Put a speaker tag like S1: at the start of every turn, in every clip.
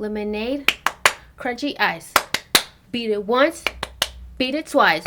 S1: lemonade, crunchy ice. Beat it once, beat it twice.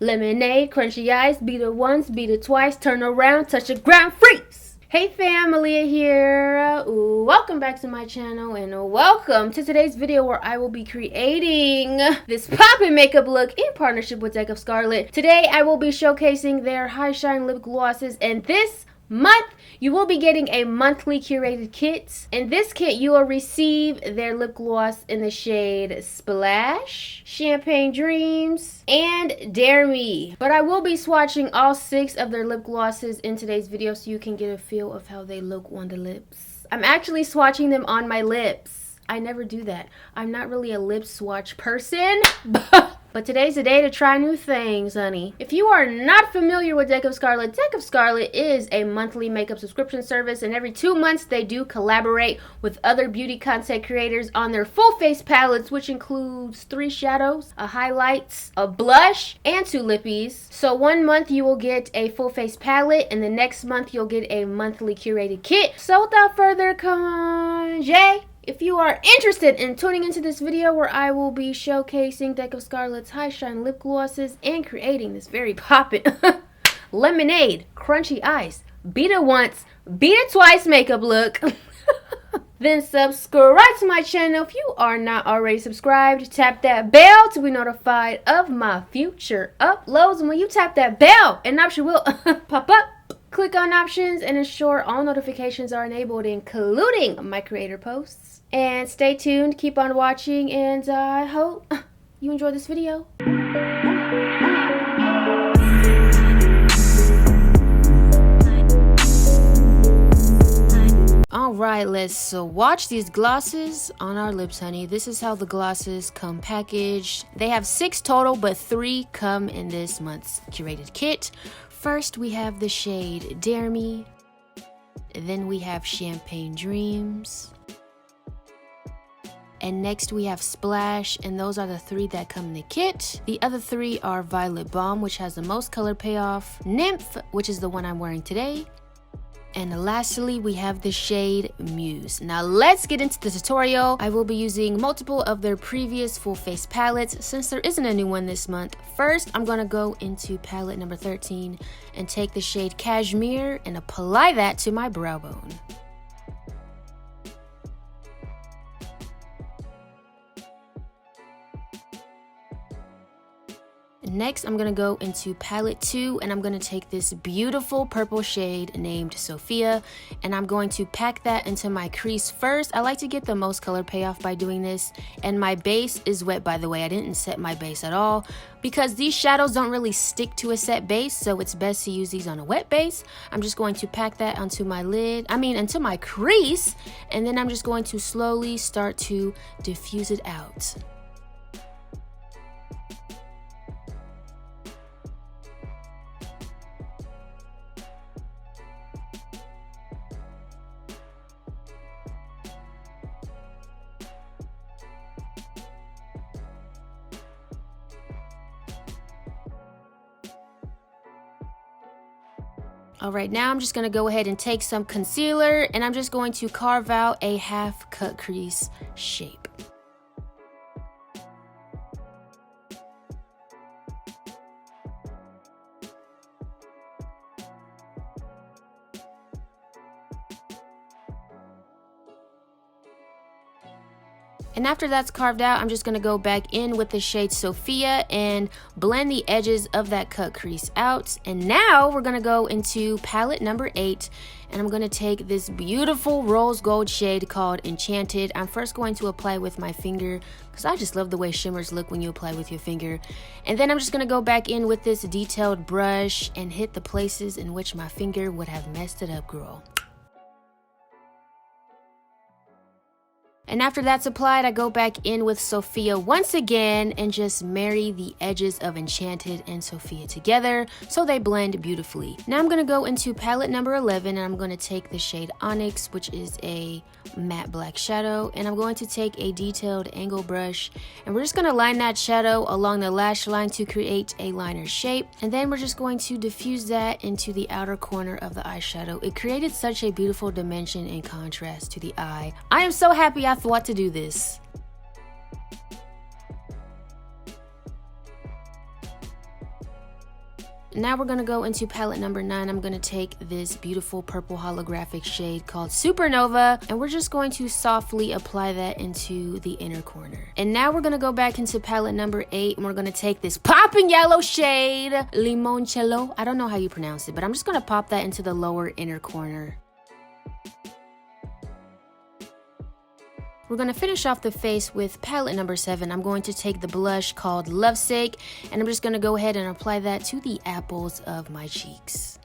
S1: Lemonade, crunchy ice, beat it once, beat it twice. Turn around, touch the ground, freeze. Hey fam, Aaliyah here. Welcome back to my channel and welcome to today's video where I will be creating this poppin' makeup look in partnership with Deck of Scarlet. Today I will be showcasing their High Shine lip glosses, and this month you will be getting a monthly curated kit. In this kit you will receive their lip gloss in the shade Splash, Champagne Dreams, and Dare Me. But I will be swatching all 6 of their lip glosses in today's video so you can get a feel of how they look on the lips. I'm actually swatching them on my lips. I never do that. I'm not really a lip swatch person. But today's the day to try new things, honey. If you are not familiar with Deck of Scarlet is a monthly makeup subscription service, and every 2 months they do collaborate with other beauty content creators on their full face palettes, which includes 3 shadows, a highlights, a blush, and 2 lippies. So 1 month you will get a full face palette, and the next month you'll get a monthly curated kit. So without further congé, if you are interested in tuning into this video where I will be showcasing Deck of Scarlet's High Shine lip glosses and creating this very poppin' lemonade, crunchy ice, beat it once, beat it twice makeup look, then subscribe to my channel if you are not already subscribed. Tap that bell to be notified of my future uploads, and when you tap that bell, an option will pop up. Click on options and ensure all notifications are enabled, including my creator posts. And stay tuned, keep on watching, and I hope you enjoy this video. Alright, let's watch these glosses on our lips, honey. This is how the glosses come packaged. They have 6 total, but 3 come in this month's curated kit. First, we have the shade Dare Me. Then we have Champagne Dreams. And next we have Splash, and those are the 3 that come in the kit. The other 3 are Violet Bomb, which has the most color payoff, Nymph, which is the one I'm wearing today, and lastly we have the shade Muse. Now let's get into the tutorial. I will be using multiple of their previous full face palettes since there isn't a new one this month. First, I'm gonna go into palette number 13 and take the shade Cashmere and apply that to my brow bone. Next, I'm gonna go into palette 2 and I'm gonna take this beautiful purple shade named Sophia, and I'm going to pack that into my crease first. I like to get the most color payoff by doing this, and my base is wet, by the way. I didn't set my base at all because these shadows don't really stick to a set base, so it's best to use these on a wet base. I'm just going to pack that onto my into my crease, and then I'm just going to slowly start to diffuse it out. Alright, now I'm just going to go ahead and take some concealer, and I'm just going to carve out a half cut crease shape. And after that's carved out, I'm just going to go back in with the shade Sophia and blend the edges of that cut crease out. And now we're going to go into palette number 8, and I'm going to take this beautiful rose gold shade called Enchanted. I'm first going to apply with my finger because I just love the way shimmers look when you apply with your finger. And then I'm just going to go back in with this detailed brush and hit the places in which my finger would have messed it up, girl. And after that's applied, I go back in with Sophia once again and just marry the edges of Enchanted and Sophia together so they blend beautifully. Now I'm going to go into palette number 11, and I'm going to take the shade Onyx, which is a matte black shadow, and I'm going to take a detailed angle brush, and we're just going to line that shadow along the lash line to create a liner shape, and then we're just going to diffuse that into the outer corner of the eyeshadow. It created such a beautiful dimension and contrast to the eye. I am so happy I thought to do this. Now we're going to go into palette number 9. I'm going to take this beautiful purple holographic shade called Supernova, and we're just going to softly apply that into the inner corner. And now we're going to go back into palette number 8, and we're going to take this popping yellow shade, Limoncello. I don't know how you pronounce it, but I'm just going to pop that into the lower inner corner. We're going to finish off the face with palette number 7. I'm going to take the blush called Lovesake, and I'm just going to go ahead and apply that to the apples of my cheeks.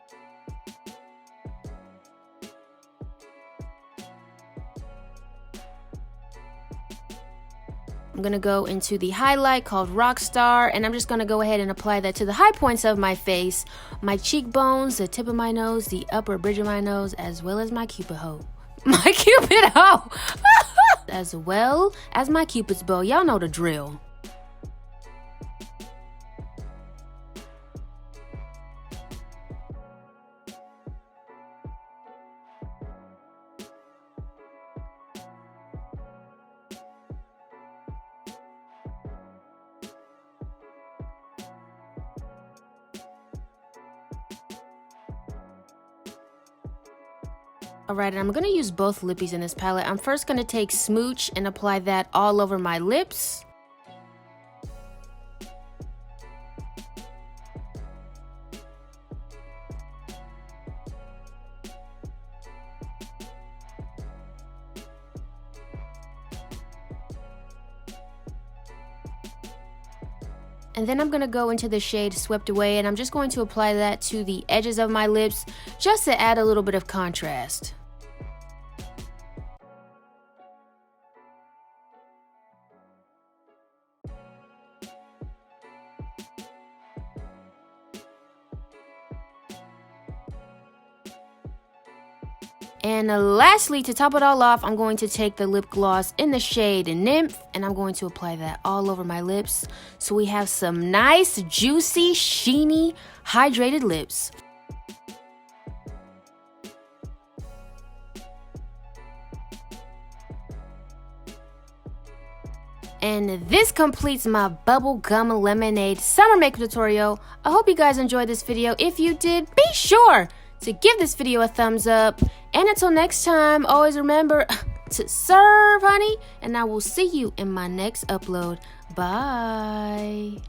S1: I'm going to go into the highlight called Rockstar, and I'm just going to go ahead and apply that to the high points of my face, my cheekbones, the tip of my nose, the upper bridge of my nose, as well as my cupid hoe. My cupid hoe! As well as my cupid's bow. Y'all know the drill. Alright, and I'm going to use both lippies in this palette. I'm first going to take Smooch and apply that all over my lips. And then I'm going to go into the shade Swept Away, and I'm just going to apply that to the edges of my lips just to add a little bit of contrast. And lastly, to top it all off, I'm going to take the lip gloss in the shade Nymph, and I'm going to apply that all over my lips so we have some nice, juicy, sheeny, hydrated lips. And this completes my Bubblegum Lemonade summer makeup tutorial. I hope you guys enjoyed this video. If you did, be sure to give this video a thumbs up. And until next time, always remember to serve, honey. And I will see you in my next upload. Bye.